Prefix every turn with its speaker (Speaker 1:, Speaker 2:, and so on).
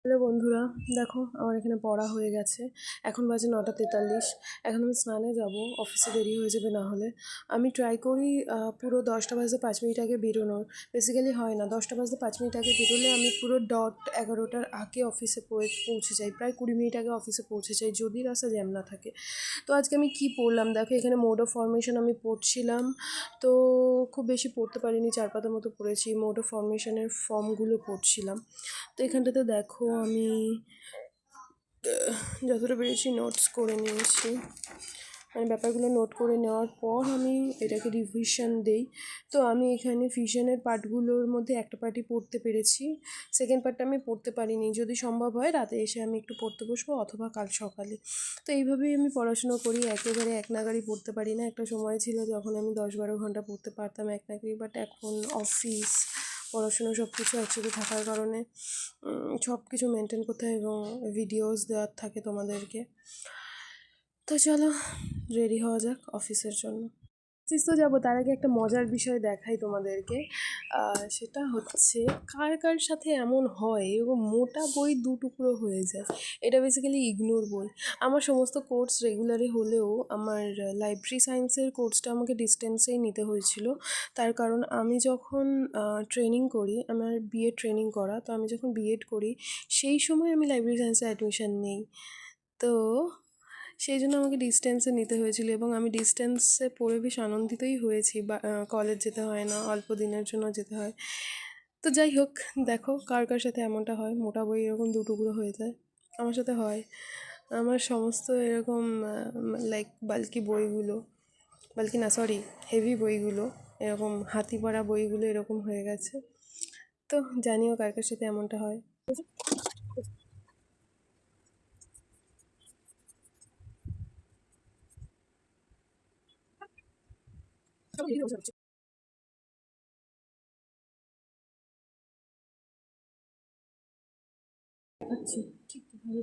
Speaker 1: Hello বন্ধুরা, দেখো আমার এখানে পড়া হয়ে গেছে। এখন বাজে 9:43। এখন আমি স্নানে যাব, অফিসে দেরি হয়ে যাবে না হলে। আমি ট্রাই করি পুরো 10টা বাজতে 5 মিনিট আগে বেরোনোর। বেসিক্যালি হয় না, 10টা বাজতে 5 মিনিট আগে বেরোলে আমি পুরো ডট 11টার আগে অফিসে পৌঁছে যাই। প্রায় 20 মিনিট আগে অফিসে পৌঁছে যাই যদি রাস্তা জ্যাম না থাকে। তো আজকে আমি কি পড়লাম দেখো, এখানে মোড অফ ফরমেশন আমি পড়ছিলাম। তো খুব বেশি পড়তে পারিনি, 4 পাতা মতো পড়েছি। মোড অফ ফরমেশনের ফর্মগুলো পড়ছিলাম। তো এখানটাতে দেখো আমি যতটা পেরেছি নোটস করে নিয়েছি। মানে ব্যাপারগুলো নোট করে নেওয়ার পর আমি এটাকে রিভিশন দেই। তো আমি এখানে ভিশনের পার্টগুলোর মধ্যে একটা পার্টই পড়তে পেরেছি, সেকেন্ড পার্টটা আমি পড়তে পারিনি। যদি সম্ভব হয় রাতে এসে আমি একটু পড়তে বসবো, অথবা কাল সকালে। তো এইভাবেই আমি পড়াশুনো করি, একেবারে এক নাগাড়ি পড়তে পারি না। একটা সময় ছিল যখন আমি 10-12 ঘন্টা পড়তে পারতাম এক নাগাড়ি, বাট এখন অফিস, পড়াশুনো সব কিছু একসাথে থাকার কারণে সব কিছু মেনটেন করতে হয় এবং ভিডিওস দেওয়ার থাকে তোমাদেরকে। তো চলো রেডি হওয়া যাক অফিসের জন্য। অফিস তো যাবো, তার আগে একটা মজার বিষয় দেখাই তোমাদেরকে। সেটা হচ্ছে, কার কার সাথে এমন হয় এরকম মোটা বই 2 টুকরো হয়ে যায়। এটা বেসিক্যালি ইগনোর বই। আমার সমস্ত কোর্স রেগুলারে হলেও আমার লাইব্রেরি সায়েন্সের কোর্সটা আমাকে ডিস্টেন্সেই নিতে হয়েছিল। তার কারণ আমি যখন ট্রেনিং করি, আমার বিএড ট্রেনিং করা, তো আমি যখন বিএড করি সেই সময় আমি লাইব্রেরি সায়েন্সে অ্যাডমিশন নেই। তো সেই জন্য আমাকে ডিস্টেন্সে নিতে হয়েছিল, এবং আমি ডিস্টেন্সে পড়ে বেশ আনন্দিতই হয়েছি। বা কলেজ যেতে হয় না, অল্প দিনের জন্য যেতে হয়। তো যাই হোক, দেখো কার কার সাথে এমনটা হয়, মোটা বই এরকম 2 টুকরো হয়ে যায়। আমার সাথে হয়। আমার সমস্ত এরকম লাইক বাল্কি বইগুলো, বাল্কি না সরি, হেভি বইগুলো, এরকম হাতি পড়া বইগুলো এরকম হয়ে গেছে। তো জানিও কার কার সাথে এমনটা হয়। আচ্ছা, ঠিক ভাবে